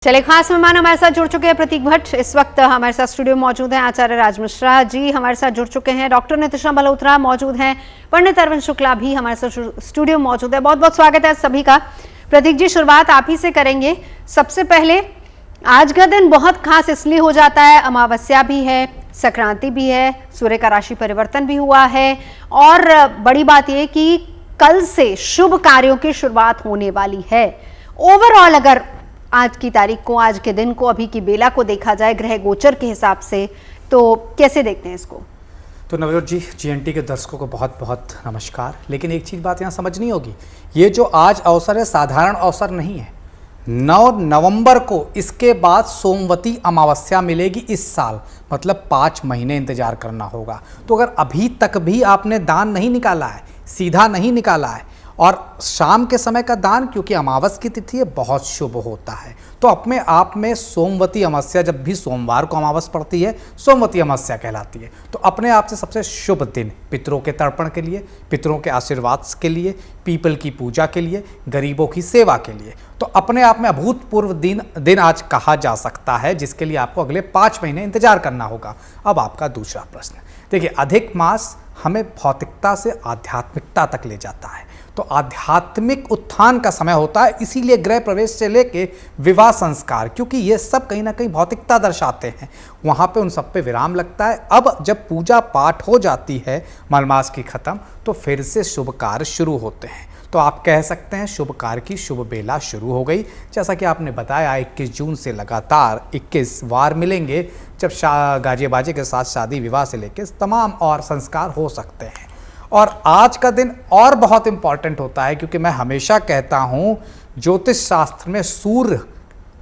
चले, खास मेहमान हमारे साथ जुड़ चुके हैं प्रतीक भट्ट। इस वक्त हमारे साथ स्टूडियो में मौजूद हैं आचार्य राज मिश्रा जी, हमारे साथ जुड़ चुके हैं डॉक्टर नितिशा मल्होत्रा मौजूद हैं, पंडित अरविंद शुक्ला भी हमारे साथ स्टूडियो में मौजूद है। बहुत बहुत स्वागत है सभी का। प्रतीक जी, शुरुआत आप ही से करेंगे। सबसे पहले, आज का दिन बहुत खास इसलिए हो जाता है, अमावस्या भी है, संक्रांति भी है, सूर्य का राशि परिवर्तन भी हुआ है और बड़ी बात यह कि कल से शुभ कार्यों की शुरुआत होने वाली है। ओवरऑल अगर आज की तारीख को, आज के दिन को, अभी की बेला को देखा जाए ग्रह गोचर के हिसाब से, तो कैसे देखते हैं इसको? तो नवजोत जी, जीएनटी के दर्शकों को बहुत बहुत नमस्कार। लेकिन एक चीज़ बात यहाँ समझनी होगी, ये जो आज अवसर है साधारण अवसर नहीं है। 9 नवंबर को इसके बाद सोमवती अमावस्या मिलेगी इस साल, मतलब 5 महीने इंतजार करना होगा। तो अगर अभी तक भी आपने दान नहीं निकाला है, सीधा नहीं निकाला है, और शाम के समय का दान, क्योंकि अमावस की तिथि है, बहुत शुभ होता है। तो अपने आप में सोमवती अमावस्या, जब भी सोमवार को अमावस पड़ती है, सोमवती अमावस्या कहलाती है। तो अपने आप से सबसे शुभ दिन पितरों के तर्पण के लिए, पितरों के आशीर्वाद के लिए, पीपल की पूजा के लिए, गरीबों की सेवा के लिए, तो अपने आप में अभूतपूर्व दिन आज कहा जा सकता है, जिसके लिए आपको अगले 5 महीने इंतजार करना होगा। अब आपका दूसरा प्रश्न देखिए, अधिक मास हमें भौतिकता से आध्यात्मिकता तक ले जाता है, तो आध्यात्मिक उत्थान का समय होता है। इसीलिए गृह प्रवेश से लेके विवाह संस्कार, क्योंकि ये सब कहीं ना कहीं भौतिकता दर्शाते हैं, वहाँ पे उन सब पे विराम लगता है। अब जब पूजा पाठ हो जाती है मलमास की खत्म, तो फिर से शुभ कार्य शुरू होते हैं। तो आप कह सकते हैं शुभ कार्य की शुभ बेला शुरू हो गई। जैसा कि आपने बताया, 21 जून से लगातार 21 वार मिलेंगे जब गाजे बाजे के साथ शादी विवाह से लेकर तमाम और संस्कार हो सकते हैं। और आज का दिन और बहुत इंपॉर्टेंट होता है, क्योंकि मैं हमेशा कहता हूँ ज्योतिष शास्त्र में सूर्य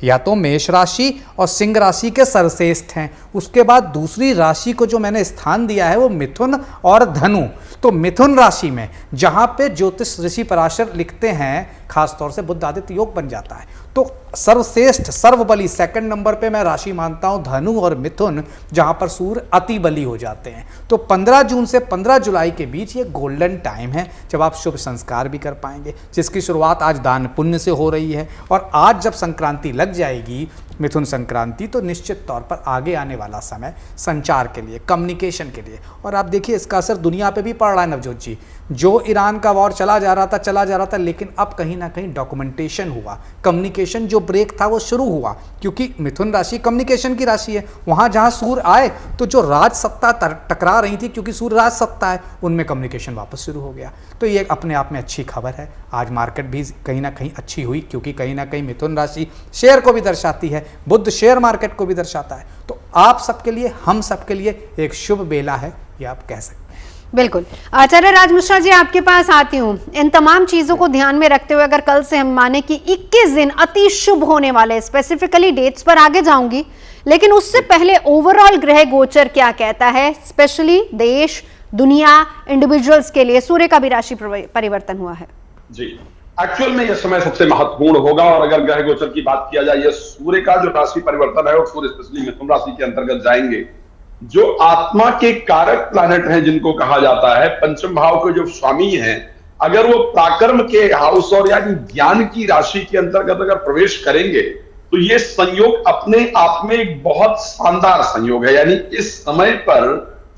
या तो मेष राशि और सिंह राशि के सर्वश्रेष्ठ हैं। उसके बाद दूसरी राशि को जो मैंने स्थान दिया है वो मिथुन और धनु। तो मिथुन राशि में जहाँ पे ज्योतिष ऋषि पराशर लिखते हैं, खासतौर से बुध आदित्य योग बन जाता है। तो सर्वश्रेष्ठ सर्वबली सेकंड नंबर पे मैं राशि मानता हूँ धनु और मिथुन, जहाँ पर सूर्य अति बली हो जाते हैं। तो 15 जून से 15 जुलाई के बीच ये गोल्डन टाइम है, जब आप शुभ संस्कार भी कर पाएंगे, जिसकी शुरुआत आज दान पुण्य से हो रही है। और आज जब संक्रांति लग जाएगी, मिथुन संक्रांति, तो निश्चित तौर पर आगे आने वाला समय संचार के लिए, कम्युनिकेशन के लिए, और आप देखिए इसका असर दुनिया पे भी पड़ रहा है नवजोत जी। जो ईरान का वॉर चला जा रहा था, लेकिन अब कहीं ना कहीं डॉक्यूमेंटेशन हुआ, कम्युनिकेशन जो ब्रेक था वो शुरू हुआ, क्योंकि मिथुन राशि कम्युनिकेशन की राशि है। वहाँ जहाँ सूर्य आए, तो जो राज सत्ता टकरा रही थी, क्योंकि सूर्य राज सत्ता है, उनमें कम्युनिकेशन वापस शुरू हो गया। तो ये अपने आप में अच्छी खबर है। आज मार्केट भी कहीं ना कहीं अच्छी हुई, क्योंकि कहीं ना कहीं मिथुन राशि शेयर को भी दर्शाती है, बुध शेयर मार्केट को भी दर्शाता है। तो आप सबके लिए, हम सबके लिए एक शुभ बेला है, ये आप कह सकते हैं। बिल्कुल। आचार्य राज मिश्रा जी, आपके पास आती हूँ। इन तमाम चीजों को ध्यान में रखते हुए अगर कल से हम माने कि 21 दिन अति शुभ होने वाले, स्पेसिफिकली डेट्स पर आगे जाऊंगी, लेकिन उससे पहले ओवरऑल ग्रह गोचर क्या कहता है, स्पेशली देश, दुनिया, इंडिविजुअल्स के लिए? सूर्य का भी राशि परिवर्तन हुआ है जी। एक्चुअल में यह समय सबसे महत्वपूर्ण होगा। और अगर ग्रह गोचर की बात किया जाए, यह सूर्य का जो राशि परिवर्तन है, और सूर्य स्पेशली मिथुन राशि के अंतर्गत जाएंगे। जो आत्मा के कारक प्लैनेट हैं, जिनको कहा जाता है पंचम भाव के जो स्वामी हैं, अगर वो प्राकर्म के हाउस और यानी ज्ञान की राशि के अंतर्गत अगर प्रवेश करेंगे, तो ये संयोग अपने आप में एक बहुत शानदार संयोग है। यानी इस समय पर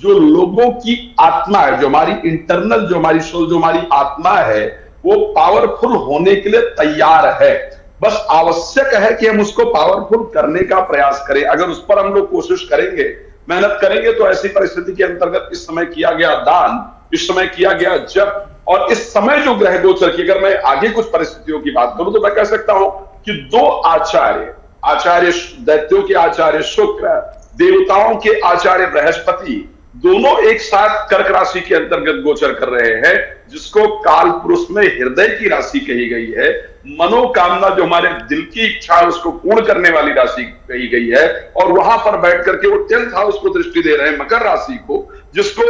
जो लोगों की आत्मा है, जो हमारी इंटरनल, जो हमारी सोल, जो हमारी आत्मा है, वो पावरफुल होने के लिए तैयार है। बस आवश्यक है कि हम उसको पावरफुल करने का प्रयास करें। अगर उस पर हम लोग कोशिश करेंगे, मेहनत करेंगे, तो ऐसी परिस्थिति के अंतर्गत इस समय किया गया दान, इस समय किया गया जप, और इस समय जो ग्रह गोचर की, अगर मैं आगे कुछ परिस्थितियों की बात करूं, तो मैं कह सकता हूं कि 2 आचार्य दैत्यों के आचार्य शुक्र, देवताओं के आचार्य बृहस्पति, दोनों एक साथ कर्क राशि के अंतर्गत गोचर कर रहे हैं, जिसको काल पुरुष में हृदय की राशि कही गई है। मनोकामना, जो हमारे दिल की इच्छा है, उसको पूर्ण करने वाली राशि कही गई है। और वहां पर बैठ करके वो 10th हाउस को दृष्टि दे रहे हैं, मकर राशि को, जिसको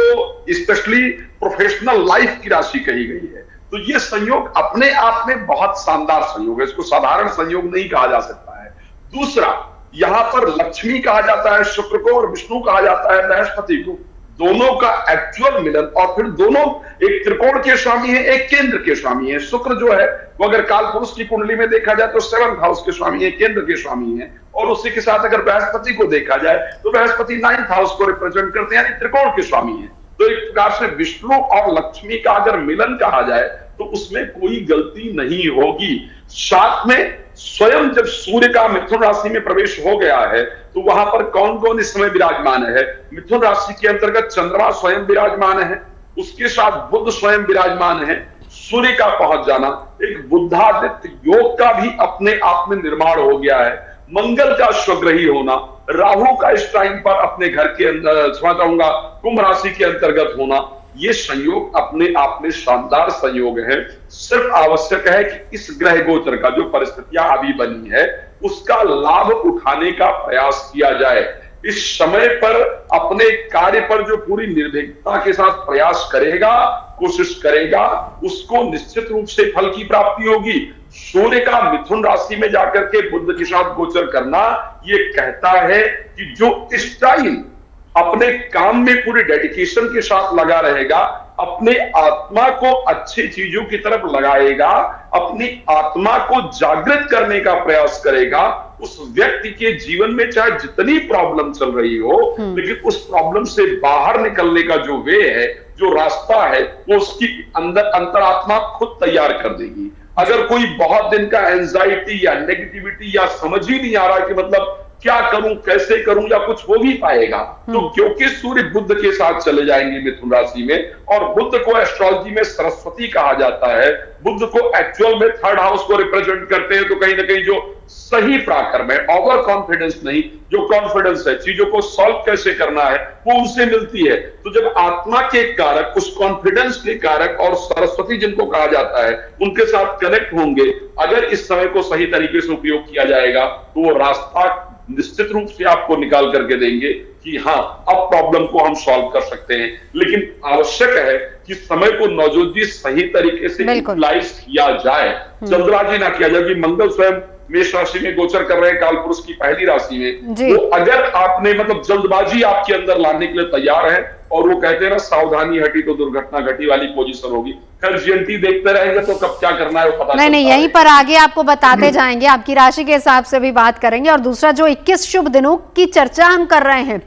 स्पेशली प्रोफेशनल लाइफ की राशि कही गई है। तो ये संयोग अपने आप में बहुत शानदार संयोग है, इसको साधारण संयोग नहीं कहा जा सकता है। दूसरा, यहां पर लक्ष्मी कहा जाता है शुक्र को, और विष्णु कहा जाता है बृहस्पति को। दोनों का एक्चुअल मिलन, और फिर दोनों एक त्रिकोण के स्वामी है, एक केंद्र के स्वामी है। शुक्र जो है वो अगर काल पुरुष की कुंडली में देखा जाए तो 7th हाउस के स्वामी है, केंद्र के स्वामी है। और उसी के साथ अगर बृहस्पति को देखा जाए तो बृहस्पति 9th हाउस को रिप्रेजेंट करते हैं, यानी त्रिकोण के स्वामी है। तो एक प्रकार से विष्णु और लक्ष्मी का अगर मिलन कहा जाए तो उसमें कोई गलती नहीं होगी। साथ में स्वयं जब सूर्य का मिथुन राशि में प्रवेश हो गया है तो वहां पर कौन कौन इस समय विराजमान है? मिथुन राशि के अंतर्गत चंद्रमा स्वयं विराजमान है, उसके साथ बुध स्वयं विराजमान है। सूर्य का पहुंच जाना एक बुद्धादित्य योग का भी अपने आप में निर्माण हो गया है। मंगल का स्वग्रही होना, राहु का इस टाइम पर अपने घर के अंदर कहूंगा कुंभ राशि के अंतर्गत होना, ये संयोग अपने आप में शानदार संयोग है। सिर्फ आवश्यक है कि इस ग्रह गोचर का जो परिस्थितियां अभी बनी है उसका लाभ उठाने का प्रयास किया जाए। इस समय पर अपने कार्य पर जो पूरी निर्भीकता के साथ प्रयास करेगा, कोशिश करेगा, उसको निश्चित रूप से फल की प्राप्ति होगी। सूर्य का मिथुन राशि में जाकर के बुध के साथ गोचर करना ये कहता है कि जो इस टाइम अपने काम में पूरी डेडिकेशन के साथ लगा रहेगा, अपने आत्मा को अच्छी चीजों की तरफ लगाएगा, अपनी आत्मा को जागृत करने का प्रयास करेगा, उस व्यक्ति के जीवन में चाहे जितनी प्रॉब्लम चल रही हो लेकिन उस प्रॉब्लम से बाहर निकलने का जो वे है, जो रास्ता है, वो उसकी अंदर अंतरात्मा खुद तैयार कर देगी। अगर कोई बहुत दिन का एंजाइटी या नेगेटिविटी या समझ ही नहीं आ रहा कि मतलब क्या करूं, कैसे करूं, या कुछ हो भी पाएगा, तो क्योंकि सूर्य बुध के साथ चले जाएंगे मिथुन राशि में, और बुध को एस्ट्रोलॉजी में सरस्वती कहा जाता है, बुध को एक्चुअल में 3rd हाउस को रिप्रेजेंट करते हैं। तो कहीं ना कहीं जो सही पराक्रम है, ओवर कॉन्फिडेंस नहीं, जो कॉन्फिडेंस है, चीजों को सॉल्व कैसे करना है, वो उनसे मिलती है। तो जब आत्मा के कारक, उस कॉन्फिडेंस के कारक और सरस्वती जिनको कहा जाता है, उनके साथ कनेक्ट होंगे, अगर इस समय को सही तरीके से उपयोग किया जाएगा तो वो रास्ता निश्चित रूप से आपको निकाल करके देंगे कि हाँ, अब प्रॉब्लम को हम सॉल्व कर सकते हैं। लेकिन आवश्यक है कि समय को नवजोत सही तरीके से यूटिलाइज किया जाए, जल्दबाजी ना किया जाए। कि मंगल स्वयं मेष राशि में गोचर कर रहे हैं, काल पुरुष की पहली राशि में, तो अगर आपने मतलब जल्दबाजी आपके अंदर लाने के लिए तैयार है, और वो कहते हैं ना सावधानी हटी तो दुर्घटना घटी वाली पोजीशन होगी। खैर जीएनटी देखते रहेंगे तो कब क्या करना है वो पता नहीं, यहीं पर आगे आपको बताते जाएंगे, आपकी राशि के हिसाब से भी बात करेंगे। और दूसरा, जो 21 शुभ दिनों की चर्चा हम कर रहे हैं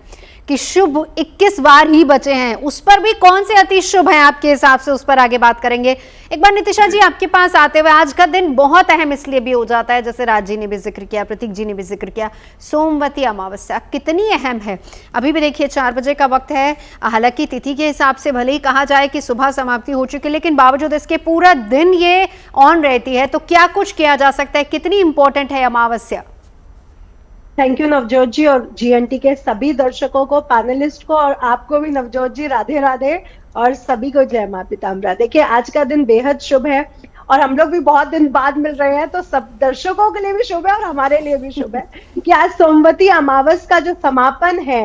कि शुभ 21 बार ही बचे हैं, उस पर भी कौन से अति शुभ हैं आपके हिसाब से, उस पर आगे बात करेंगे। एक बार नितिशा जी आपके पास आते हुए, आज का दिन बहुत अहम इसलिए भी हो जाता है, जैसे राज जी ने भी जिक्र किया, प्रतीक जी ने भी जिक्र किया, सोमवती अमावस्या कितनी अहम है। अभी भी देखिए 4 बजे का वक्त है, हालांकि तिथि के हिसाब से भले ही कहा जाए कि सुबह समाप्ति हो चुकी है, लेकिन बावजूद इसके पूरा दिन ये ऑन रहती है। तो क्या कुछ किया जा सकता है, कितनी इंपॉर्टेंट है अमावस्या? थैंक यू नवजोत जी, और जीएनटी के सभी दर्शकों को, पैनलिस्ट को, और आपको भी नवजोत जी राधे राधे, और सभी को जय मां पीताम्बरा। देखिए आज का दिन बेहद शुभ है, और हम लोग भी बहुत दिन बाद मिल रहे हैं, तो सब दर्शकों के लिए भी शुभ है और हमारे लिए भी शुभ है कि आज सोमवती अमावस का जो समापन है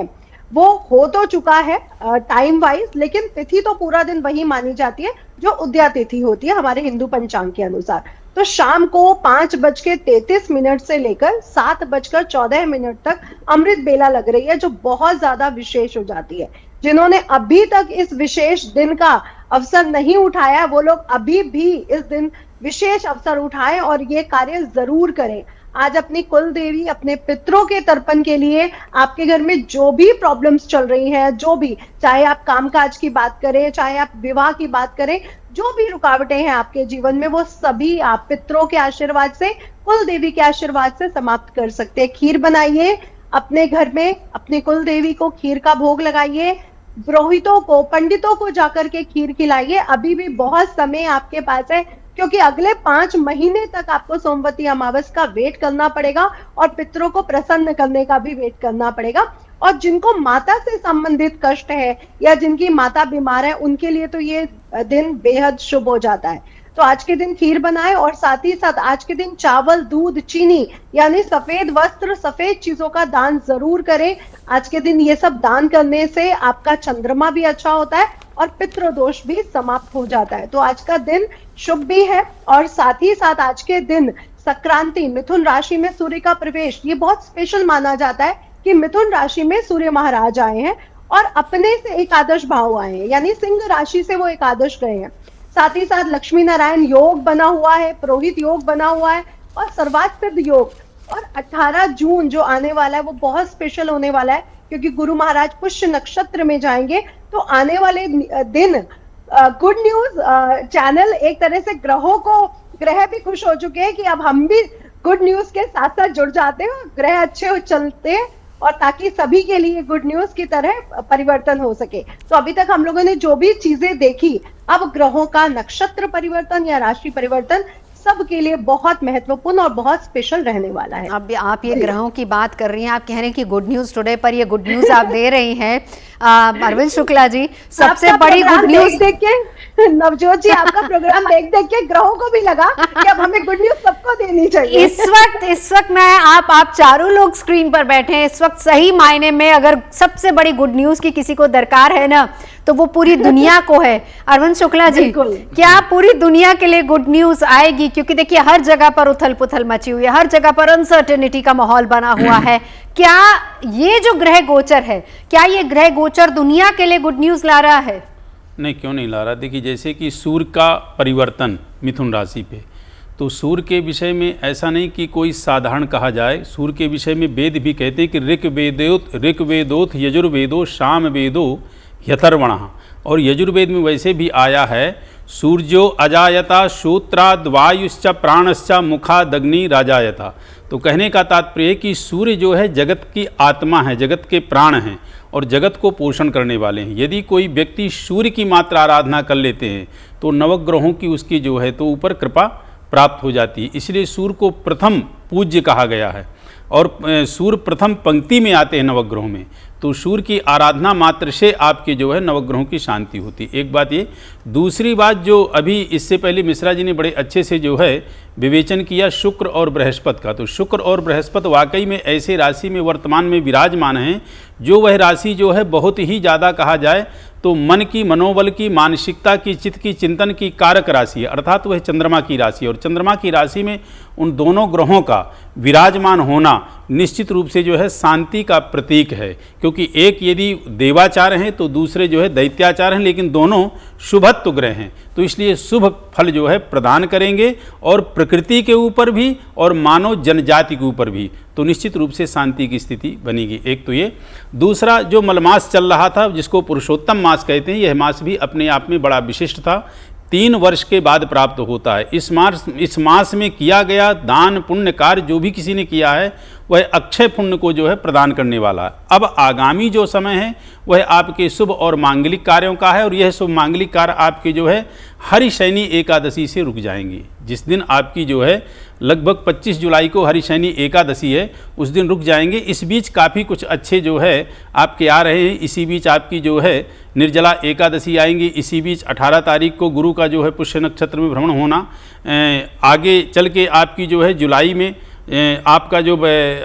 वो हो तो चुका है टाइम वाइज, लेकिन तिथि तो पूरा दिन वही मानी जाती है जो उदया तिथि होती है हमारे हिंदू पंचांग के अनुसार। तो शाम को 5:33 से लेकर 7:14 तक अमृत बेला लग रही है, जो बहुत ज्यादा विशेष हो जाती है। जिन्होंने अभी तक इस विशेष दिन का अवसर नहीं उठाया, वो लोग अभी भी इस दिन विशेष अवसर उठाएं और ये कार्य जरूर करें। आज अपनी कुल देवी, अपने पितरों के तर्पण के लिए आपके घर में जो भी प्रॉब्लम्स चल रही हैं, जो भी, चाहे आप कामकाज की बात करें, चाहे आप विवाह की बात करें, जो भी रुकावटें हैं आपके जीवन में, वो सभी आप पितरों के आशीर्वाद से, कुल देवी के आशीर्वाद से समाप्त कर सकते हैं। खीर बनाइए अपने घर में, अपनी कुल देवी को खीर का भोग लगाइए, पुरोहितों को, पंडितों को जाकर के खीर खिलाइए। अभी भी बहुत समय आपके पास है, क्योंकि अगले 5 महीने तक आपको सोमवती अमावस का वेट करना पड़ेगा और पितरों को प्रसन्न करने का भी वेट करना पड़ेगा। और जिनको माता से संबंधित कष्ट है या जिनकी माता बीमार है, उनके लिए तो ये दिन बेहद शुभ हो जाता है। तो आज के दिन खीर बनाएं, और साथ ही साथ आज के दिन चावल, दूध, चीनी यानी सफेद वस्त्र, सफेद चीजों का दान जरूर करें। आज के दिन ये सब दान करने से आपका चंद्रमा भी अच्छा होता है और पितृ दोष भी समाप्त हो जाता है। तो आज का दिन शुभ भी है, और साथ ही साथ आज के दिन संक्रांति, मिथुन राशि में सूर्य का प्रवेश, ये बहुत स्पेशल माना जाता है कि मिथुन राशि में सूर्य महाराज आए हैं और अपने से एकादश भाव आए हैं, यानी सिंह राशि से वो एकादश गए हैं। साथ ही साथ लक्ष्मी नारायण योग बना हुआ है, पुरोहित योग बना हुआ है और सर्वार्थ सिद्ध योग। और 18 जून जो आने वाला है वो बहुत स्पेशल होने वाला है, क्योंकि गुरु महाराज पुष्य नक्षत्र में जाएंगे। तो आने वाले दिन गुड न्यूज चैनल एक तरह से ग्रह भी खुश हो चुके हैं कि अब हम भी गुड न्यूज के साथ साथ जुड़ जाते हैं, ग्रह अच्छे चलते हैं, और ताकि सभी के लिए गुड न्यूज की तरह परिवर्तन हो सके। तो अभी तक हम लोगों ने जो भी चीजें देखी, अब ग्रहों का नक्षत्र परिवर्तन या राशि परिवर्तन सबके लिए बहुत महत्वपूर्ण और बहुत स्पेशल रहने वाला है। अब आप ये ग्रहों की बात कर रही हैं, आप कह रहे हैं कि गुड न्यूज टुडे पर ये गुड न्यूज आप दे रही हैं। अरविंद शुक्ला जी, सबसे बड़ी गुड न्यूज देख के नवजोत जी, आपका प्रोग्राम देख के ग्रहों को भी लगा कि अब हमें गुड न्यूज सबको देनी चाहिए। इस वक्त मैं आप चारों लोग स्क्रीन पर बैठे हैं, इस वक्त सही मायने में अगर सबसे बड़ी गुड न्यूज की किसी को दरकार है ना, तो वो पूरी दुनिया को है। अरविंद शुक्ला जी, क्या पूरी दुनिया के लिए गुड न्यूज आएगी? क्योंकि देखिए हर जगह पर उथल पुथल मची हुई है, हर जगह पर अनसर्टेनिटी का माहौल बना हुआ है। क्या ये जो ग्रह गोचर है, क्या ये ग्रह गोचर दुनिया के लिए गुड न्यूज ला रहा है? नहीं, क्यों नहीं ला रहा। देखिए, जैसे कि सूर्य का परिवर्तन मिथुन राशि पे, तो सूर्य के विषय में ऐसा नहीं कि कोई साधारण कहा जाए। सूर्य के विषय में वेद भी कहते हैं कि ऋग्वेदोथ यजुर्वेदो साम वेदो यथर्वणः। और यजुर्वेद में वैसे भी आया है, सूर्यो अजायता श्रोत्राद वायुश्च प्राणश्च मुखादग्नि राजायता। तो कहने का तात्पर्य कि सूर्य जो है जगत की आत्मा है, जगत के प्राण हैं और जगत को पोषण करने वाले हैं। यदि कोई व्यक्ति सूर्य की मात्र आराधना कर लेते हैं तो नवग्रहों की उसकी जो है तो ऊपर कृपा प्राप्त हो जाती है। इसलिए सूर्य को प्रथम पूज्य कहा गया है और सूर्य प्रथम पंक्ति में आते हैं नवग्रहों में। तो सूर्य की आराधना मात्र से आपके जो है नवग्रहों की शांति होती है। एक बात ये। दूसरी बात, जो अभी इससे पहले मिश्रा जी ने बड़े अच्छे से जो है विवेचन किया शुक्र और बृहस्पति का, तो शुक्र और बृहस्पति वाकई में ऐसे राशि में वर्तमान में विराजमान हैं जो वह राशि जो है बहुत ही ज़्यादा कहा जाए तो मन की, मनोबल की, मानसिकता की, चित्त की, चिंतन की कारक राशि है, अर्थात वह चंद्रमा की राशि है। और चंद्रमा की राशि में उन दोनों ग्रहों का विराजमान होना निश्चित रूप से जो है शांति का प्रतीक है, क्योंकि एक यदि देवाचार हैं तो दूसरे जो है दैत्याचार हैं, लेकिन दोनों शुभत्व ग्रह हैं। तो इसलिए शुभ फल जो है प्रदान करेंगे और प्रकृति के ऊपर भी और मानव जनजाति के ऊपर भी, तो निश्चित रूप से शांति की स्थिति बनेगी। एक तो ये। दूसरा, जो मलमास चल रहा था जिसको पुरुषोत्तम मास कहते हैं, यह मास भी अपने आप में बड़ा विशिष्ट था। 3 वर्ष के बाद प्राप्त होता है। इस मास में किया गया दान पुण्य कार्य जो भी किसी ने किया है वह अक्षय पुण्य को जो है प्रदान करने वाला है। अब आगामी जो समय है वह आपके शुभ और मांगलिक कार्यों का है, और यह शुभ मांगलिक कार्य आपके जो है हरिशयनी एकादशी से रुक जाएंगे। जिस दिन आपकी जो है लगभग 25 जुलाई को हरिशयनी एकादशी है, उस दिन रुक जाएंगे। इस बीच काफ़ी कुछ अच्छे जो है आपके आ रहे हैं। इसी बीच आपकी जो है निर्जला एकादशी आएंगी। इसी बीच 18 तारीख को गुरु का जो है पुष्य नक्षत्र में भ्रमण होना, आगे चल के आपकी जो है जुलाई में आपका जो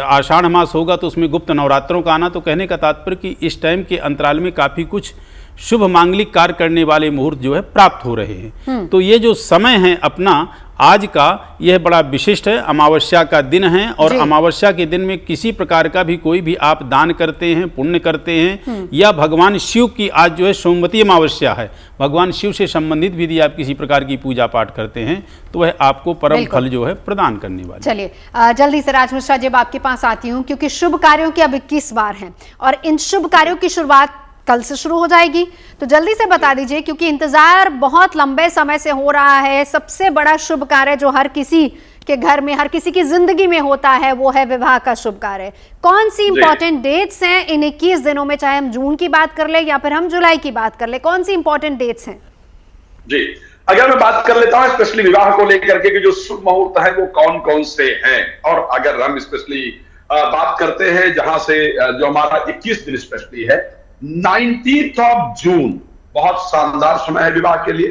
आषाढ़ मास होगा तो उसमें गुप्त नवरात्रों का आना। तो कहने का तात्पर्य कि इस टाइम के अंतराल में काफ़ी कुछ शुभ मांगलिक कार्य करने वाले मुहूर्त जो है प्राप्त हो रहे हैं। तो ये जो समय है अपना आज का, यह बड़ा विशिष्ट है। अमावस्या का दिन है और अमावस्या के दिन में किसी प्रकार का भी कोई भी आप दान करते हैं, पुण्य करते हैं, या भगवान शिव की आज जो है सोमवती अमावस्या है, भगवान शिव से संबंधित भी यदि आप किसी प्रकार की पूजा पाठ करते हैं तो वह आपको परम फल जो है प्रदान करने वाले। चलिए जल्दी से राज मिश्रा जी आपके पास आती हूँ, क्योंकि शुभ कार्यों की अब 21 बार हैं और इन शुभ कार्यों की शुरुआत कल से शुरू हो जाएगी। तो जल्दी से बता दीजिए, क्योंकि इंतजार बहुत लंबे समय से हो रहा है। सबसे बड़ा शुभ कार्य जो हर किसी के घर में, हर किसी की जिंदगी में होता है, वो है विवाह का शुभ कार्य। कौन सी इंपॉर्टेंट डेट्स हैं इन 21 दिनों में, चाहे हम जून की बात कर ले या फिर हम जुलाई की बात कर ले, कौन सी इंपॉर्टेंट डेट्स हैं? जी, अगर मैं बात कर लेता हूं स्पेशली विवाह को लेकर के कि जो शुभ मुहूर्त है वो कौन कौन से हैं, और अगर हम स्पेशली बात करते हैं जहां से जो हमारा 21 दिन स्पेशली है, 19th ऑफ जून बहुत शानदार समय है विवाह के लिए।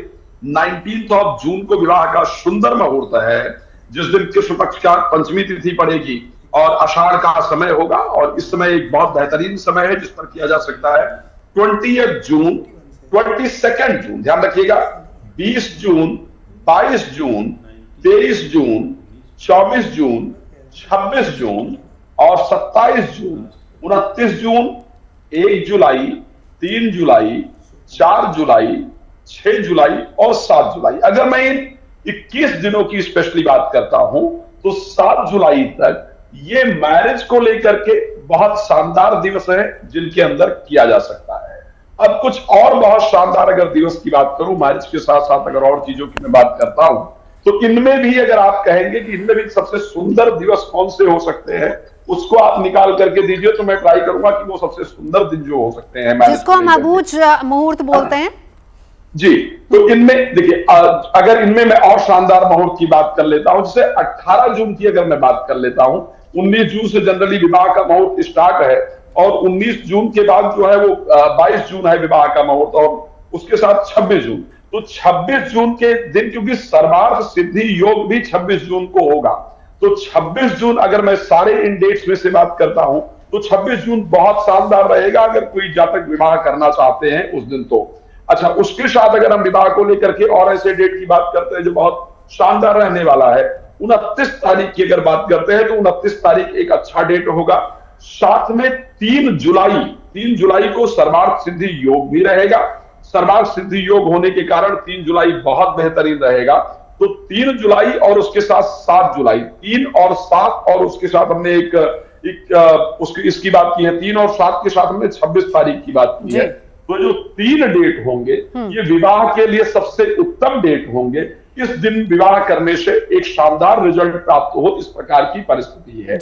19th ऑफ जून को विवाह का सुंदर मुहूर्त है, जिस दिन कृष्ण पक्ष का पंचमी तिथि पड़ेगी और आषाढ़ का समय होगा। और इस समय एक बहुत बेहतरीन समय है जिस पर किया जा सकता है। 20th जून, 22nd जून, ध्यान रखिएगा, 20 जून, 22 जून, 23 जून, 24 जून, 26 जून और 27 जून, 29 जून, 1 जुलाई, 3 जुलाई, 4 जुलाई, 6 जुलाई और 7 जुलाई। अगर मैं इन 21 दिनों की स्पेशली बात करता हूं तो 7 जुलाई तक ये मैरिज को लेकर के बहुत शानदार दिवस है जिनके अंदर किया जा सकता है। अब कुछ और बहुत शानदार अगर दिवस की बात करूं, मैरिज के साथ साथ अगर और चीजों की मैं बात करता हूं तो इनमें भी अगर आप कहेंगे कि इनमें भी सबसे सुंदर दिवस कौन से हो सकते हैं, उसको आप निकाल करके दीजिए तो मैं ट्राई करूंगा कि वो सबसे सुंदर दिन जो हो सकते हैं जिसको हम अबूझ मुहूर्त बोलते हैं। जी, तो इनमें देखिए, अगर इनमें मैं और शानदार मुहूर्त की बात कर लेता हूं, जैसे 18 जून की अगर मैं बात कर लेता हूं, 19 जून से जनरली विवाह का मुहूर्त स्टार्ट है और 19 जून के बाद जो है वो 22 जून है विवाह का मुहूर्त और उसके साथ 26 जून। तो 26 जून के दिन, क्योंकि सर्वार्थ सिद्धि योग भी 26 जून को होगा, तो 26 जून अगर मैं सारे इन डेट्स में से बात करता हूं तो 26 जून बहुत शानदार रहेगा अगर कोई जातक विवाह करना चाहते हैं उस दिन तो। अच्छा, उसके साथ अगर हम विवाह को लेकर के और ऐसे डेट की बात करते हैं जो बहुत शानदार रहने वाला है, 29 तारीख की अगर बात करते हैं तो 29 तारीख एक अच्छा डेट होगा। साथ में 3 जुलाई को सर्वार्थ सिद्धि योग भी रहेगा। सर्वार्थ सिद्धि योग होने के कारण 3 जुलाई बहुत बेहतरीन रहेगा। तो 3 जुलाई और उसके साथ 7 जुलाई, 3 और 7 और उसके साथ हमने इसकी बात की है, 3 और 7 के साथ हमने 26 तारीख की बात की है। तो जो 3 डेट होंगे ये विवाह के लिए सबसे उत्तम डेट होंगे। इस दिन विवाह करने से एक शानदार रिजल्ट प्राप्त हो, इस प्रकार की परिस्थिति है।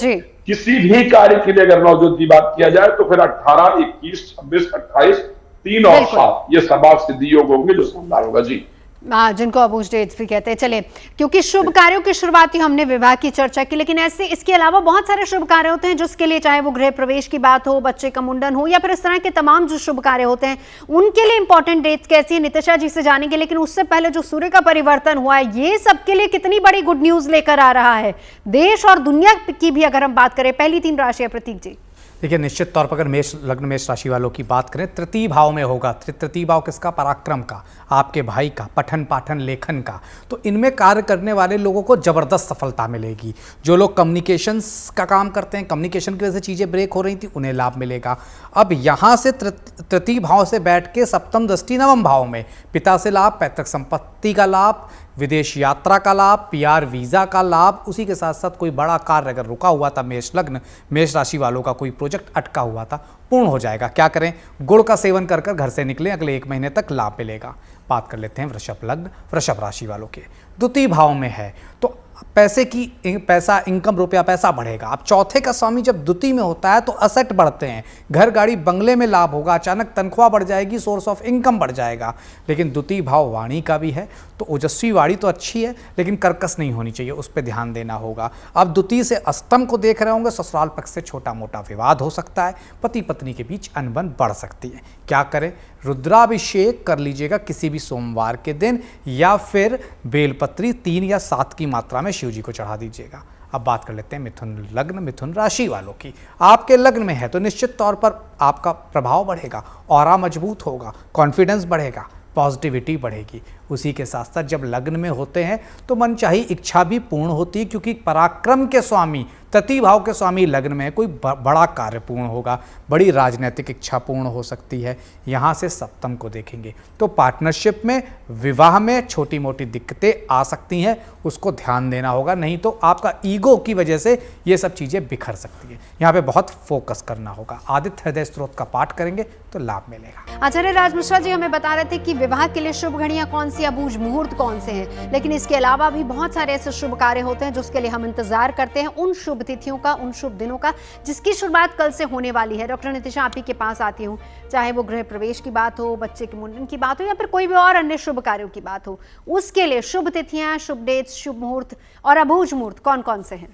किसी भी कार्य के लिए अगर नवजोत की बात किया जाए तो फिर 18, 21, 26, 28, 3 और 7 ये सर्वार्थ सिद्धि योग होंगे जो शानदार होगा। जी, जिनको अबूझ डेट्स भी कहते हैं। चले, क्योंकि शुभ कार्यों की शुरुआत हमने विवाह की चर्चा की, लेकिन ऐसे इसके अलावा बहुत सारे शुभ कार्य होते हैं जिसके लिए, चाहे वो गृह प्रवेश की बात हो, बच्चे का मुंडन हो या फिर इस तरह के तमाम जो शुभ कार्य होते हैं, उनके लिए इंपॉर्टेंट डेट्स कैसी है नितिशा जी से जानेंगे। लेकिन उससे पहले जो सूर्य का परिवर्तन हुआ है, ये सबके लिए कितनी बड़ी गुड न्यूज लेकर आ रहा है देश और दुनिया की भी अगर हम बात करें। पहली 3 राशियां प्रतीक जी। देखिए, निश्चित तौर पर अगर मेष लग्न मेष राशि वालों की बात करें, तृतीय भाव में होगा। तृतीय भाव किसका? पराक्रम का, आपके भाई का, पठन पाठन लेखन का। तो इनमें कार्य करने वाले लोगों को ज़बरदस्त सफलता मिलेगी। जो लोग कम्युनिकेशंस का काम करते हैं, कम्युनिकेशन की वजह से चीज़ें ब्रेक हो रही थी, उन्हें लाभ मिलेगा। अब यहाँ से तृतीय भाव से बैठ के सप्तम दृष्टि नवम भाव में, पिता से लाभ, पैतृक संपत्ति का लाभ, विदेश यात्रा का लाभ, PR वीज़ा का लाभ, उसी के साथ साथ कोई बड़ा कार्य अगर रुका हुआ था, मेष लग्न मेष राशि वालों का कोई प्रोजेक्ट अटका हुआ था, पूर्ण हो जाएगा। क्या करें? गुड़ का सेवन कर घर से निकलें, अगले 1 महीने तक लाभ मिलेगा। बात कर लेते हैं वृषभ लग्न वृषभ राशि वालों के। द्वितीय भाव में है तो पैसा इनकम, रुपया पैसा बढ़ेगा। अब चौथे का स्वामी जब द्वितीय में होता है तो असेट बढ़ते हैं, घर गाड़ी बंगले में लाभ होगा, अचानक तनख्वाह बढ़ जाएगी, सोर्स ऑफ इनकम बढ़ जाएगा। लेकिन द्वितीय भाव वाणी का भी है, तो ओजस्वी वाणी तो अच्छी है लेकिन कर्कश नहीं होनी चाहिए, उस पर ध्यान देना होगा। अब द्वितीय से अष्टम को देख रहे होंगे, ससुराल पक्ष से छोटा मोटा विवाद हो सकता है, पति पत्नी के बीच अनबन बढ़ सकती है। क्या करें? रुद्राभिषेक कर लीजिएगा किसी भी सोमवार के दिन, या फिर बेलपत्री 3 या 7 की मात्रा में शिव जी को चढ़ा दीजिएगा। अब बात कर लेते हैं मिथुन लग्न मिथुन राशि वालों की। आपके लग्न में है तो निश्चित तौर पर आपका प्रभाव बढ़ेगा, ऑरा मजबूत होगा, कॉन्फिडेंस बढ़ेगा, पॉजिटिविटी बढ़ेगी। उसी के साथ साथ जब लग्न में होते हैं तो मनचाही इच्छा भी पूर्ण होती है, क्योंकि पराक्रम के स्वामी तृतीय भाव के स्वामी लग्न में, कोई बड़ा कार्य पूर्ण होगा, बड़ी राजनीतिक इच्छा पूर्ण हो सकती है। यहाँ से सप्तम को देखेंगे तो पार्टनरशिप में, विवाह में छोटी मोटी दिक्कतें आ सकती हैं, उसको ध्यान देना होगा, नहीं तो आपका ईगो की वजह से ये सब चीज़ें बिखर सकती हैं। यहाँ पे बहुत फोकस करना होगा। आदित्य हृदय स्त्रोत का पाठ करेंगे तो लाभ मिलेगा। आचार्य राज मिश्रा जी हमें बता रहे थे कि विवाह के लिए शुभ घड़ियां कौन सी, अबूझ मुहूर्त कौन से हैं, लेकिन इसके अलावा भी बहुत सारे ऐसे शुभ कार्य होते हैं जिसके लिए हम इंतजार करते हैं, उन शुभ तिथियों का, उन शुभ दिनों का जिसकी शुरुआत कल से होने वाली है। डॉक्टर नितिशा, आप ही के पास आती हूँ, चाहे वो गृह प्रवेश की बात हो, बच्चे के मुंडन की बात हो या फिर कोई भी और अन्य शुभ कार्यों की बात हो, उसके लिए शुभ तिथियां, शुभ डेट्स, शुभ मुहूर्त और अबूझ मुहूर्त कौन कौन से हैं?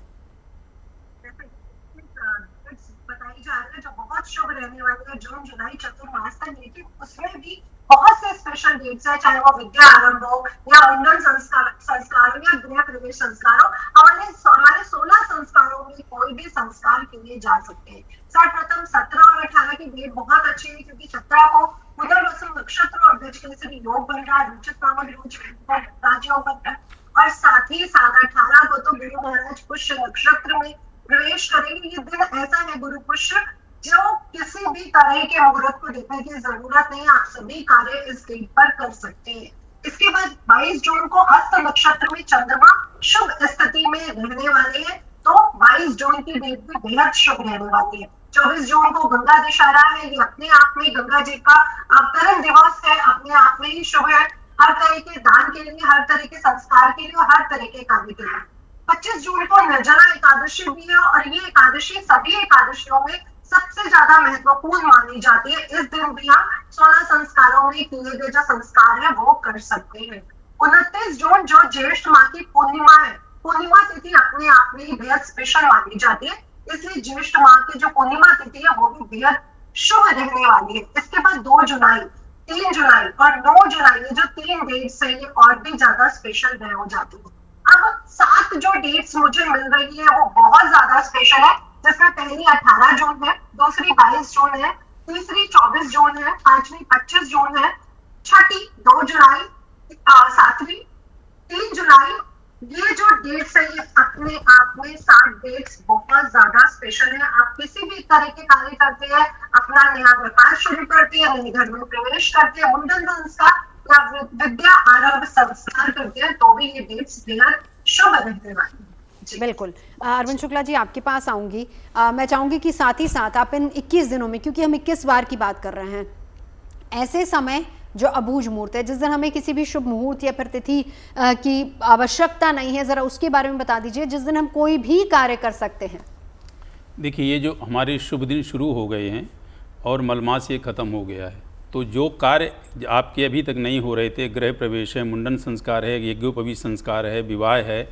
जो बहुत शुभ रहने वाली है जून जुलाई चतुर्मास तक, लेकिन उसमें भी बहुत से स्पेशल डेट्स है, चाहे वो विद्या आरंभ हो या मुंडन संस्कार या गृह प्रवेश संस्कार हो। हमारे 16 संस्कारों में कोई भी संस्कार के लिए जा सकते हैं। सर्वप्रथम 17 और 18 की डेट बहुत अच्छी है, क्योंकि 17 को पुनर्वसु नक्षत्र और गज से योग बन रहा है, रुचित नामक राज्यों बन, और साथ ही साथ 18 को तो गुरु महाराज पुष्य नक्षत्र में प्रवेश करेंगे। ये दिन ऐसा है गुरु पुष्य जो किसी भी तरह के मुहूर्त को देखने की जरूरत नहीं, आप सभी कार्य इस डेट पर कर सकते हैं। इसके बाद 22 जून को हस्त नक्षत्र में चंद्रमा शुभ स्थिति में रहने वाले हैं, तो 22 जून की डेट भी बेहद शुभ रहने वाली है। 24 जून को गंगा दशहरा है, ये अपने आप में गंगा जी का अवतरण दिवस है, अपने आप में ही शुभ है, हर तरह के दान के लिए, हर तरह के संस्कार के लिए और हर तरह के कार्य के लिए। 25 जून को निर्जला एकादशी भी है और ये एकादशी सभी एकादशियों में सबसे ज्यादा महत्वपूर्ण मानी जाती है। इस दिन भी हम 16 संस्कारों में किए गए जो संस्कार है वो कर सकते हैं। 29 जून जो ज्येष्ठ माह की पूर्णिमा है, पूर्णिमा तिथि अपने आप में ही बेहद स्पेशल मानी जाती है, इसलिए ज्येष्ठ माह की जो पूर्णिमा तिथि है वो भी बेहद शुभ रहने वाली है। इसके बाद 2 जुलाई, 3 जुलाई और 9 जुलाई, ये जो 3 डेट्स है ये और भी ज्यादा स्पेशल रह हो जाती है। अब 7 जो डेट्स मुझे मिल रही है वो बहुत ज्यादा स्पेशल है, जिसमें पहली 18 जून है, दूसरी 22 जून है, तीसरी 24 जून है, पांचवी 25 जून है, छठी 2 जुलाई, सातवीं 3 जुलाई। ये जो डेट्स है ये अपने आप में 7 डेट्स बहुत ज्यादा स्पेशल है। आप किसी भी तरह के कार्य करते हैं, अपना नया व्यापार शुरू करते हैं, नए घर में प्रवेश करते हैं, मुंडन संस्कार या विद्या आरंभ संस्कार करते हैं, तो भी ये डेट्स बेहद शुभ रहने वाली है। बिल्कुल। अरविंद शुक्ला जी आपके पास आऊंगी। मैं चाहूंगी कि साथ ही साथ आप इन 21 दिनों में, क्योंकि हम 21 बार की बात कर रहे हैं, ऐसे समय जो अबूझ मुहूर्त है, जिस दिन हमें किसी भी शुभ मुहूर्त या फिर तिथि की आवश्यकता नहीं है, जरा उसके बारे में बता दीजिए, जिस दिन हम कोई भी कार्य कर सकते हैं। देखिए, ये जो हमारे शुभ दिन शुरू हो गए हैं और मलमास ये ख़त्म हो गया है, तो जो कार्य आपके अभी तक नहीं हो रहे थे, गृह प्रवेश है, मुंडन संस्कार है, यज्ञोपवीत संस्कार है, विवाह है,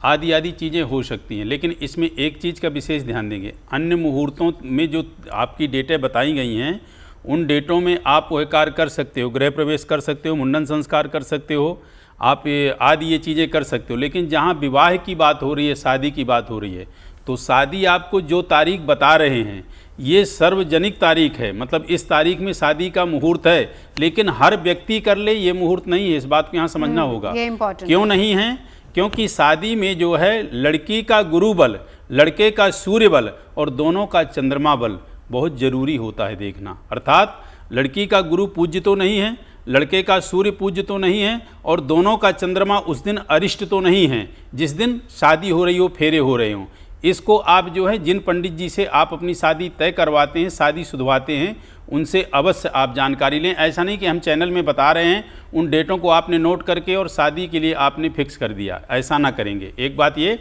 आदि आदि चीज़ें हो सकती हैं। लेकिन इसमें एक चीज़ का विशेष ध्यान देंगे, अन्य मुहूर्तों में जो आपकी डेटें बताई गई हैं उन डेटों में आप वह कार्य कर सकते हो, गृह प्रवेश कर सकते हो, मुंडन संस्कार कर सकते हो, आप आदि ये चीज़ें कर सकते हो। लेकिन जहाँ विवाह की बात हो रही है, शादी की बात हो रही है, तो शादी आपको जो तारीख बता रहे हैं ये सार्वजनिक तारीख है, मतलब इस तारीख में शादी का मुहूर्त है, लेकिन हर व्यक्ति कर ले ये मुहूर्त नहीं है। इस बात को यहाँ समझना होगा। क्यों नहीं है? क्योंकि शादी में जो है लड़की का गुरु बल, लड़के का सूर्य बल और दोनों का चंद्रमा बल बहुत ज़रूरी होता है देखना। अर्थात लड़की का गुरु पूज्य तो नहीं है, लड़के का सूर्य पूज्य तो नहीं है और दोनों का चंद्रमा उस दिन अरिष्ट तो नहीं है जिस दिन शादी हो रही हो, फेरे हो रहे हों। इसको आप जो है जिन पंडित जी से आप अपनी शादी तय करवाते हैं, शादी शुद्धवाते हैं, उनसे अवश्य आप जानकारी लें। ऐसा नहीं कि हम चैनल में बता रहे हैं उन डेटों को आपने नोट करके और शादी के लिए आपने फिक्स कर दिया, ऐसा ना करेंगे। एक बात ये।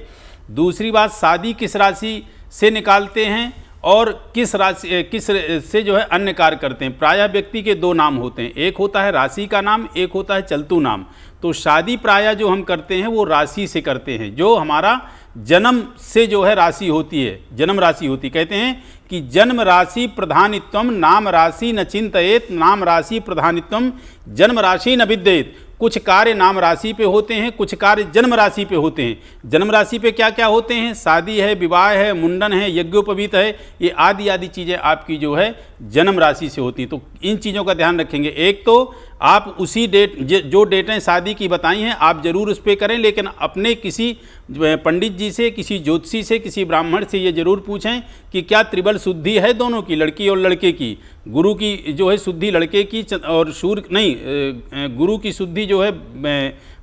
दूसरी बात, शादी किस राशि से निकालते हैं और किस राशि किस से जो है अन्य कार्य करते हैं। प्रायः व्यक्ति के 2 नाम होते हैं, एक होता है राशि का नाम, एक होता है चलतू नाम। तो शादी प्रायः जो हम करते हैं वो राशि से करते हैं, जो हमारा जन्म से जो है राशि होती है, जन्म राशि होती। कहते हैं कि जन्म राशि प्रधानित्वम नाम राशि न चिंतयेत, नाम राशि प्रधानित्वम जन्म राशि न विद्येत। कुछ कार्य नाम राशि पे होते हैं, कुछ कार्य जन्म राशि पे होते हैं। जन्म राशि पे क्या क्या होते हैं? शादी है, विवाह है, मुंडन है, यज्ञोपवीत है, ये आदि आदि चीज़ें आपकी जो है जन्म राशि से होती हैं। तो इन चीज़ों का ध्यान रखेंगे। एक तो आप उसी डेट जो डेटें शादी की बताई हैं आप ज़रूर उस पर करें, लेकिन अपने किसी पंडित जी से, किसी ज्योतिषी से, किसी ब्राह्मण से ये ज़रूर पूछें कि क्या त्रिबल शुद्धि है दोनों की, लड़की और लड़के की। गुरु की जो है शुद्धि लड़के की और सूर्य नहीं, गुरु की शुद्धि जो है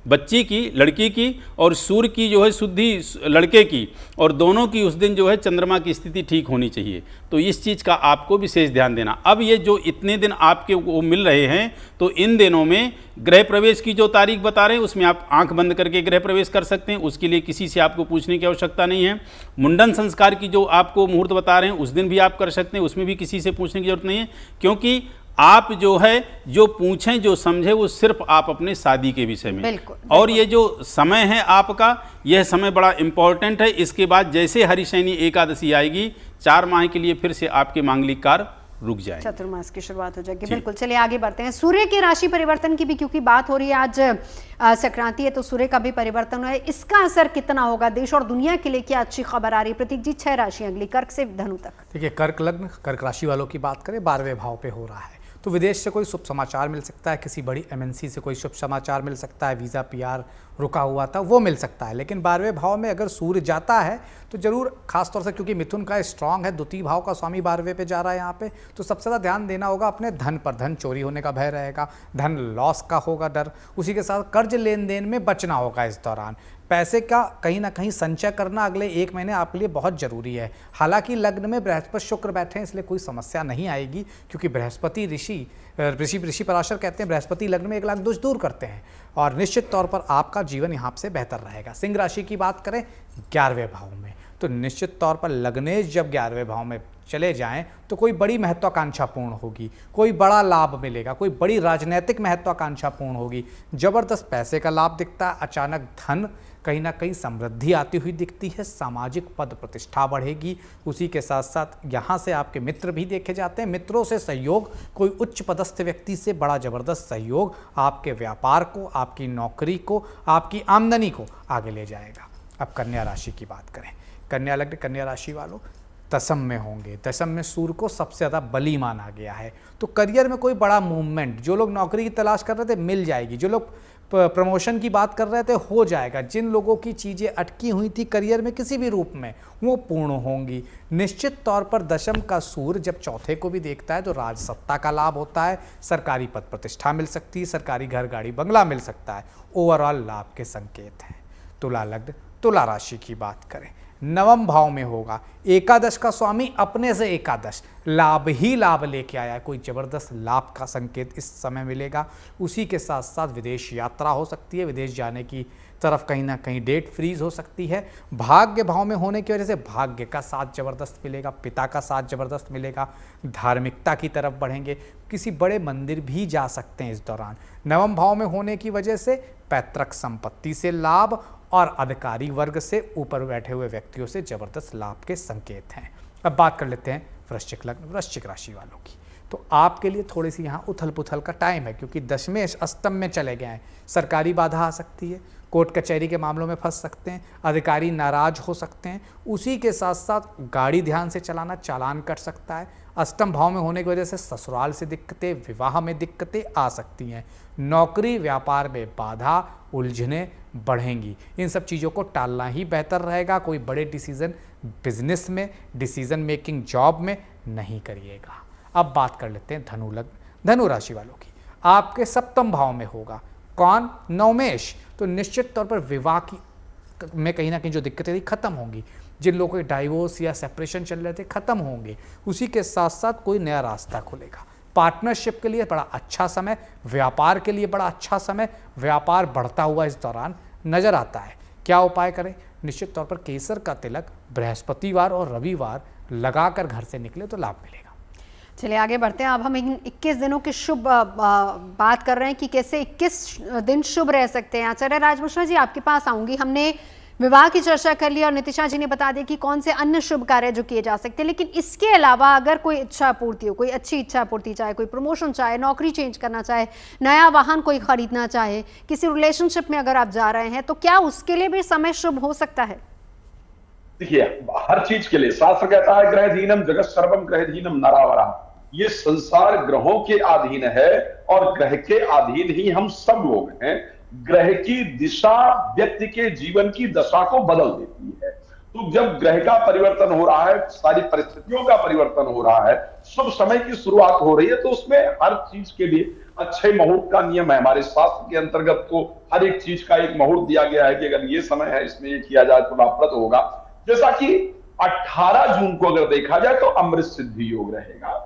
बच्ची की, लड़की की, और सूर्य की जो है शुद्धि लड़के की, और दोनों की उस दिन जो है चंद्रमा की स्थिति ठीक होनी चाहिए। तो इस चीज़ का आपको विशेष ध्यान देना। अब ये जो इतने दिन आपके वो मिल रहे हैं, तो इन दिनों में गृह प्रवेश की जो तारीख बता रहे हैं उसमें आप आंख बंद करके गृह प्रवेश कर सकते हैं, उसके लिए किसी से आपको पूछने की आवश्यकता नहीं है। मुंडन संस्कार की जो आपको मुहूर्त बता रहे हैं उस दिन भी आप कर सकते हैं, उसमें भी किसी से पूछने की जरूरत नहीं है, क्योंकि आप जो है जो पूछें, जो समझे, वो सिर्फ आप अपने शादी के विषय में। और ये जो समय है आपका, यह समय बड़ा इंपॉर्टेंट है। इसके बाद जैसे हरिशयनी एकादशी आएगी, 4 माह के लिए फिर से आपके मांगलिक कार्य रुक जाए, चतुर्मास की शुरुआत हो जाएगी। बिल्कुल, चलिए आगे बढ़ते हैं। सूर्य की राशि परिवर्तन की भी क्योंकि बात हो रही है, आज संक्रांति है तो सूर्य का भी परिवर्तन है, इसका असर कितना होगा देश और दुनिया के लिए? क्या अच्छी खबर आ रही है? प्रतीक जी, 6 राशि अगली कर्क से धनु तक। देखिए, कर्क लग्न, कर्क राशि वालों की बात करें, 12वें भाव पे हो रहा है, तो विदेश से कोई शुभ समाचार मिल सकता है, किसी बड़ी एमएनसी से कोई शुभ समाचार मिल सकता है, वीज़ा पीआर रुका हुआ था वो मिल सकता है। लेकिन 12वें भाव में अगर सूर्य जाता है तो जरूर खासतौर से, क्योंकि मिथुन का स्ट्रांग है, द्वितीय भाव का स्वामी 12वें पे जा रहा है यहाँ पे, तो सबसे ज़्यादा ध्यान देना होगा अपने धन पर। धन चोरी होने का भय रहेगा, धन लॉस का होगा डर, उसी के साथ कर्ज लेन देन में बचना होगा इस दौरान। पैसे का कहीं ना कहीं संचय करना अगले 1 महीने आपके लिए बहुत ज़रूरी है। हालांकि लग्न में बृहस्पति शुक्र बैठे हैं इसलिए कोई समस्या नहीं आएगी, क्योंकि बृहस्पति ऋषि पराशर कहते हैं बृहस्पति लग्न में 1 लाख दोष दूर करते हैं और निश्चित तौर पर आपका जीवन यहाँ से बेहतर रहेगा। सिंह राशि की बात करें 11वें भाव में, तो निश्चित तौर पर लग्नेश जब 11वें भाव में चले जाएं तो कोई बड़ी महत्वाकांक्षा पूर्ण होगी, कोई बड़ा लाभ मिलेगा, कोई बड़ी राजनीतिक महत्वाकांक्षा पूर्ण होगी, जबरदस्त पैसे का लाभ दिखता है, अचानक धन कहीं ना कहीं समृद्धि आती हुई दिखती है, सामाजिक पद प्रतिष्ठा बढ़ेगी। उसी के साथ साथ यहाँ से आपके मित्र भी देखे जाते हैं, मित्रों से सहयोग, कोई उच्च पदस्थ व्यक्ति से बड़ा जबरदस्त सहयोग आपके व्यापार को, आपकी नौकरी को, आपकी आमदनी को आगे ले जाएगा। अब कन्या राशि की बात करें, कन्या लग्न कन्या राशि वालों दशम में होंगे। दशम में सूर्य को सबसे ज़्यादा बली माना गया है, तो करियर में कोई बड़ा मूवमेंट, जो लोग नौकरी की तलाश कर रहे थे मिल जाएगी, जो लोग प्रमोशन की बात कर रहे थे हो जाएगा, जिन लोगों की चीज़ें अटकी हुई थी करियर में किसी भी रूप में वो पूर्ण होंगी। निश्चित तौर पर दशम का सूर्य जब चौथे को भी देखता है तो राजसत्ता का लाभ होता है, सरकारी पद प्रतिष्ठा मिल सकती है, सरकारी घर गाड़ी बंगला मिल सकता है, ओवरऑल लाभ के संकेत हैं। तुला लग्न तुला राशि की बात करें, 9वें भाव में होगा, एकादश का स्वामी अपने से एकादश लाभ ही लाभ लेके आया है, कोई जबरदस्त लाभ का संकेत इस समय मिलेगा। उसी के साथ साथ विदेश यात्रा हो सकती है, विदेश जाने की तरफ कहीं ना कहीं डेट फ्रीज हो सकती है। भाग्य भाव में होने की वजह से भाग्य का साथ जबरदस्त मिलेगा, पिता का साथ जबरदस्त मिलेगा, धार्मिकता की तरफ बढ़ेंगे, किसी बड़े मंदिर भी जा सकते हैं इस दौरान। 9वें भाव में होने की वजह से पैतृक संपत्ति से लाभ और अधिकारी वर्ग से ऊपर बैठे हुए व्यक्तियों से जबरदस्त लाभ के संकेत हैं। अब बात कर लेते हैं वृश्चिक लग्न वृश्चिक राशि वालों की, तो आपके लिए थोड़ी सी यहाँ उथल पुथल का टाइम है, क्योंकि दशमेश अष्टम में चले गए हैं, सरकारी बाधा आ सकती है, कोर्ट कचहरी के मामलों में फंस सकते हैं, अधिकारी नाराज हो सकते हैं। उसी के साथ साथ गाड़ी ध्यान से चलाना, चालान कट सकता है। अष्टम भाव में होने की वजह से ससुराल से दिक्कतें, विवाह में दिक्कतें आ सकती हैं। नौकरी व्यापार में बाधा, उलझने बढ़ेंगी। इन सब चीज़ों को टालना ही बेहतर रहेगा। कोई बड़े डिसीजन बिजनेस में, डिसीजन मेकिंग जॉब में नहीं करिएगा। अब बात कर लेते हैं धनु लग्न धनु राशि वालों की। आपके 7वें भाव में होगा कौन? नवमेश। तो निश्चित तौर पर विवाह की में कहीं ना कहीं जो दिक्कतें थी खत्म होंगी। जिन लोगों के डाइवोर्स या सेपरेशन चल रहे थे खत्म होंगे। उसी के साथ साथ कोई नया रास्ता खुलेगा। पार्टनरशिप के लिए बड़ा अच्छा समय, व्यापार के लिए बड़ा अच्छा समय, व्यापार बढ़ता हुआ इस दौरान नजर आता है। क्या उपाय करें? निश्चित तौर पर केसर का तिलक बृहस्पतिवार और रविवार लगाकर घर से निकले तो लाभ मिलेगा। चलिए आगे बढ़ते हैं। अब हम इन 21 दिनों की शुभ बात कर रहे हैं कि कैसे 21 दिन शुभ रह सकते हैं। आचार्य राज मिश्रा जी, आपके पास आऊंगी। हमने विवाह की चर्चा कर ली और नितिशा जी ने बता दिया कि कौन से अन्य शुभ कार्य जो किए जा सकते हैं, लेकिन इसके अलावा अगर कोई इच्छा पूर्ति हो, कोई अच्छी इच्छा पूर्ति चाहे, कोई प्रमोशन चाहे, नौकरी चेंज करना चाहे, नया वाहन कोई खरीदना चाहे, किसी रिलेशनशिप में अगर आप जा रहे हैं, तो क्या उसके लिए भी समय शुभ हो सकता है? देखिए, हर चीज के लिए शास्त्र कहता है ग्रहधीनम जगत सर्वम ग्रहधीनम नरावरा। ये संसार ग्रहों के अधीन है और ग्रह के अधीन ही हम सब लोग हैं। ग्रह की दिशा व्यक्ति के जीवन की दशा को बदल देती है। तो जब ग्रह का परिवर्तन हो रहा है, सारी परिस्थितियों का परिवर्तन हो रहा है, शुभ समय की शुरुआत हो रही है, तो उसमें हर चीज के लिए अच्छे मुहूर्त का नियम है। हमारे शास्त्र के अंतर्गत तो हर एक चीज का एक मुहूर्त दिया गया है कि अगर ये समय है, इसमें ये किया जाए तो लाभप्रद होगा। जैसा कि 18 जून को अगर देखा जाए तो अमृत सिद्धि योग रहेगा।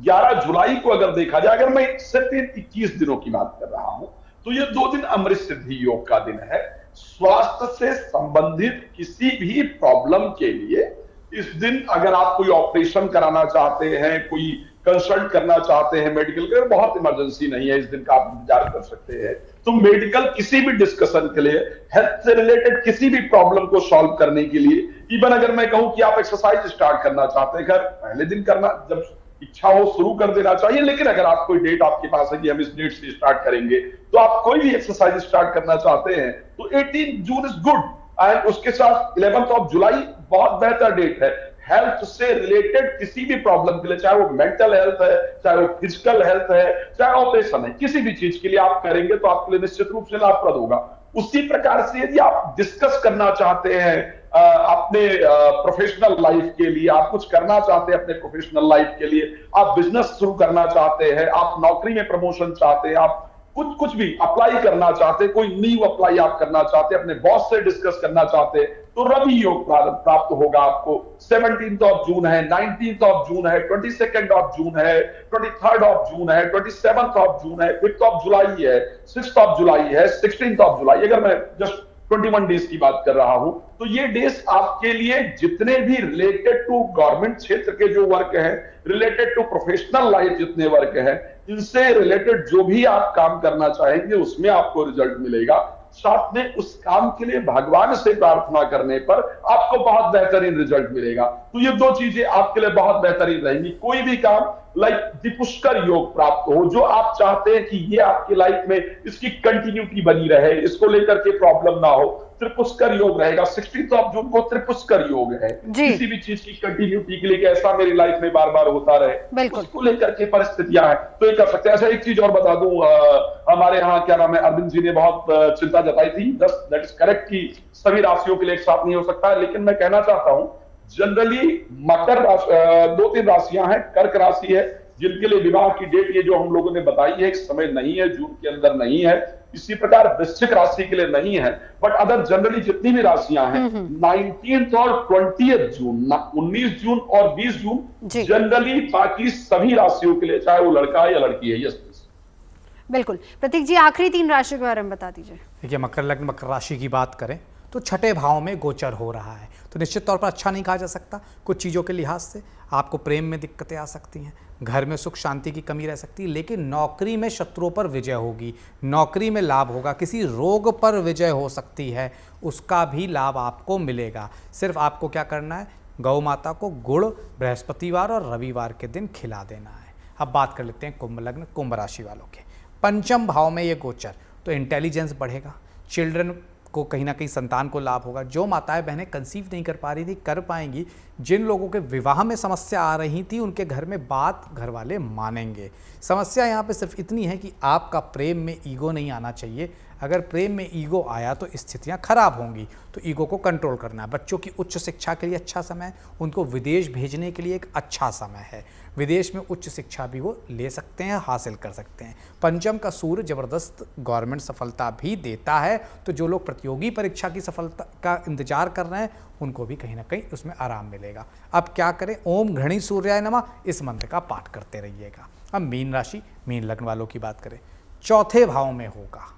11 जुलाई को अगर देखा जाए, अगर मैं सिर्फ 21 दिनों की बात कर रहा हूं, तो ये 2 दिन अमृत सिद्धि योग का दिन है। स्वास्थ्य से संबंधित किसी भी प्रॉब्लम के लिए इस दिन अगर आप कोई ऑपरेशन कराना चाहते हैं, कोई कंसल्ट करना चाहते हैं, मेडिकल का बहुत इमरजेंसी नहीं है, इस दिन का आप इंतजार कर सकते हैं। तो मेडिकल किसी भी डिस्कशन के लिए, हेल्थ से रिलेटेड किसी भी प्रॉब्लम को सॉल्व करने के लिए, इवन अगर मैं कहूं कि आप एक्सरसाइज स्टार्ट करना चाहते हैं, घर पहले दिन करना, जब इच्छा हो शुरू कर देना चाहिए। लेकिन अगर आप कोई डेट आपके पास है कि हम इस डेट से स्टार्ट करेंगे, तो आप कोई भी एक्सरसाइज स्टार्ट करना चाहते हैं तो 18 जून इज गुड। एंड उसके साथ 11 जुलाई बहुत बेहतर डेट है। हेल्थ से रिलेटेड किसी भी प्रॉब्लम के लिए, चाहे वो मेंटल हेल्थ है, चाहे वो फिजिकल हेल्थ है, चाहे ऑपरेशन है, किसी भी चीज के लिए आप करेंगे तो आपके लिए निश्चित रूप से लाभप्रद होगा। उसी प्रकार से यदि आप डिस्कस करना चाहते हैं अपने प्रोफेशनल लाइफ के लिए, आप कुछ करना चाहते हैं अपने प्रोफेशनल लाइफ के लिए, आप बिजनेस शुरू करना चाहते हैं, आप नौकरी में प्रमोशन चाहते हैं, आप कुछ भी अप्लाई करना चाहते हैं, कोई न्यू अप्लाई आप करना चाहते हैं, अपने बॉस से डिस्कस करना चाहते हैं, तो रवि योग प्राप्त होगा आपको। 17 जून है, 19 जून है, 22 जून है, 23 जून है, 27 जून है, 5 जुलाई है, 6 जुलाई है, 16 जुलाई। अगर मैं जस्ट 21 डेज की बात कर रहा हूं, तो ये डेज आपके लिए जितने भी रिलेटेड टू गवर्नमेंट क्षेत्र के जो वर्क है, रिलेटेड टू प्रोफेशनल लाइफ जितने वर्क है, इनसे रिलेटेड जो भी आप काम करना चाहेंगे उसमें आपको रिजल्ट मिलेगा। साथ में उस काम के लिए भगवान से प्रार्थना करने पर आपको बहुत बेहतरीन रिजल्ट मिलेगा। तो ये दो चीजें आपके लिए बहुत बेहतरीन रहेंगी। कोई भी काम लाइक पुष्कर योग प्राप्त हो, जो आप चाहते हैं कि ये आपकी लाइफ में इसकी कंटिन्यूटी बनी रहे, इसको लेकर के प्रॉब्लम ना हो, त्रिपुष्कर योग रहेगा। 16 जून को त्रिपुष्कर योग है, किसी भी चीज की कंटिन्यूटी के लिए, कैसा मेरी लाइफ में बार बार होता रहे, उसको लेकर के परिस्थितियां हैं, तो ये कर सकते हैं। अच्छा, एक चीज और बता दूं, हमारे यहाँ क्या नाम है, अरविंद जी ने बहुत चिंता जताई थी, दैट इज करेक्ट कि सभी राशियों के लिए एक साथ नहीं हो सकता है, लेकिन मैं कहना चाहता हूं जनरली मकर राशि, 2-3 राशियां हैं, कर्क राशि है, जिनके लिए विवाह की डेट ये जो हम लोगों ने बताई है, इस समय नहीं है, जून के अंदर नहीं है। इसी प्रकार वृश्चिक राशि के लिए नहीं है, बट अदर जनरली जितनी भी राशियां हैं 19 और 20 जून, 19 जून और 20 जून जनरली बाकी सभी राशियों के लिए, चाहे वो लड़का है या लड़की है। यस बिल्कुल। प्रतीक जी, आखिरी 3 राशि के बारे में बता दीजिए। देखिए, मकर लग्न मकर राशि की बात करें तो छठे भाव में गोचर हो रहा है, तो निश्चित तौर पर अच्छा नहीं कहा जा सकता। कुछ चीज़ों के लिहाज से आपको प्रेम में दिक्कतें आ सकती हैं, घर में सुख शांति की कमी रह सकती है, लेकिन नौकरी में शत्रुओं पर विजय होगी, नौकरी में लाभ होगा, किसी रोग पर विजय हो सकती है, उसका भी लाभ आपको मिलेगा। सिर्फ आपको क्या करना है, गौ माता को गुड़ बृहस्पतिवार और रविवार के दिन खिला देना है। अब बात कर लेते हैं कुंभ लग्न कुंभ राशि वालों के। पंचम भाव में ये गोचर, तो इंटेलिजेंस बढ़ेगा, चिल्ड्रन को कहीं ना कहीं संतान को लाभ होगा। जो माताएं बहनें कंसीव नहीं कर पा रही थी, कर पाएंगी। जिन लोगों के विवाह में समस्या आ रही थी, उनके घर में बात घर वाले मानेंगे। समस्या यहाँ पे सिर्फ इतनी है कि आपका प्रेम में ईगो नहीं आना चाहिए। अगर प्रेम में ईगो आया तो स्थितियाँ खराब होंगी, तो ईगो को कंट्रोल करना है। बच्चों की उच्च शिक्षा के लिए अच्छा समय है, उनको विदेश भेजने के लिए एक अच्छा समय है। विदेश में उच्च शिक्षा भी वो ले सकते हैं, हासिल कर सकते हैं। पंचम का सूर्य जबरदस्त गवर्नमेंट सफलता भी देता है, तो जो लोग प्रतियोगी परीक्षा की सफलता का इंतजार कर रहे हैं, उनको भी कहीं ना कहीं उसमें आराम मिलेगा। अब क्या करें, ओम घृणी सूर्याय नमः इस मंत्र का पाठ करते रहिएगा। अब मीन राशि मीन लग्न वालों की बात करें, चौथे भाव में होगा,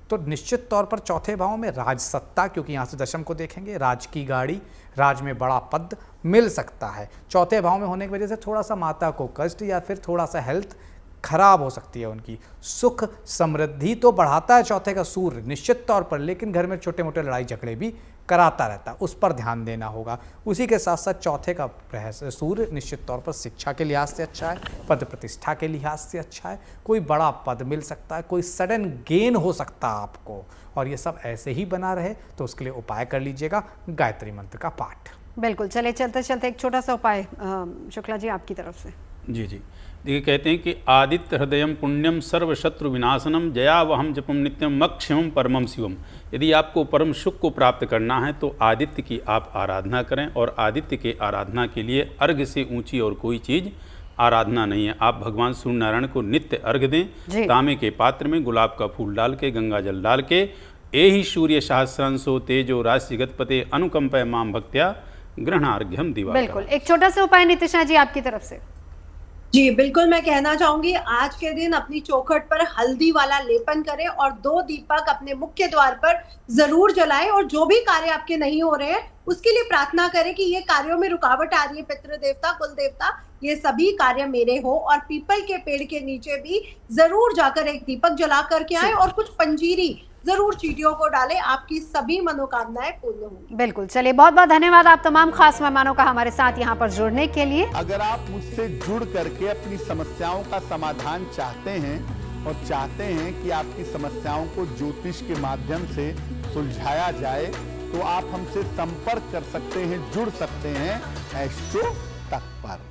तो निश्चित तौर पर चौथे भाव में राज सत्ता, क्योंकि यहाँ से दशम को देखेंगे, राज की गाड़ी, राज में बड़ा पद मिल सकता है। चौथे भाव में होने की वजह से थोड़ा सा माता को कष्ट या फिर थोड़ा सा हेल्थ खराब हो सकती है उनकी। सुख समृद्धि तो बढ़ाता है चौथे का सूर्य निश्चित तौर पर, लेकिन घर में छोटे मोटे लड़ाई झगड़े भी कराता रहता है, उस पर ध्यान देना होगा। उसी के साथ साथ चौथे का सूर्य निश्चित तौर पर शिक्षा के लिहाज से अच्छा है, पद प्रतिष्ठा के लिहाज से अच्छा है, कोई बड़ा पद मिल सकता है, कोई सडन गेन हो सकता है आपको, और ये सब ऐसे ही बना रहे तो उसके लिए उपाय कर लीजिएगा, गायत्री मंत्र का पाठ। बिल्कुल। चले चलते चलते एक छोटा सा उपाय शुक्ला जी आपकी तरफ से। जी जी, देखिए कहते हैं कि आदित्य हृदयम पुण्यम सर्वशत्रु विनाशनम जयावहम जपम नित्यम मक्षमम परमम शिवम। यदि आपको परम सुख को प्राप्त करना है तो आदित्य की आप आराधना करें, और आदित्य के आराधना के लिए अर्घ्य से ऊंची और कोई चीज़ आराधना नहीं है। आप भगवान सूर्य नारायण को नित्य अर्घ्य दें, तांबे के पात्र में गुलाब का फूल डाल के, गंगा जल डाल के, एहि सूर्य सहस्रांशो तेजो राशि गतपते अनुकंपय माम भक्त्या ग्रहणार्घ्यम दिवा। बिल्कुल, एक छोटा सा उपाय नितिशा जी आपकी तरफ से। जी बिल्कुल, मैं कहना चाहूंगी आज के दिन अपनी चौखट पर हल्दी वाला लेपन करें और 2 दीपक अपने मुख्य द्वार पर जरूर जलाएं, और जो भी कार्य आपके नहीं हो रहे हैं उसके लिए प्रार्थना करें कि ये कार्यों में रुकावट आ रही है, पितृ देवता कुल देवता ये सभी कार्य मेरे हो। और पीपल के पेड़ के नीचे भी जरूर जाकर एक दीपक जला करके आए, और कुछ पंजीरी जरूर चींटियों को डालें, आपकी सभी मनोकामनाएं पूर्ण होंगी। बिल्कुल, चलिए बहुत बहुत धन्यवाद आप तमाम खास मेहमानों का हमारे साथ यहाँ पर जुड़ने के लिए। अगर आप मुझसे जुड़ करके अपनी समस्याओं का समाधान चाहते हैं और चाहते हैं कि आपकी समस्याओं को ज्योतिष के माध्यम से सुलझाया जाए, तो आप हमसे संपर्क कर सकते हैं, जुड़ सकते हैं एस्ट्रो तक पर।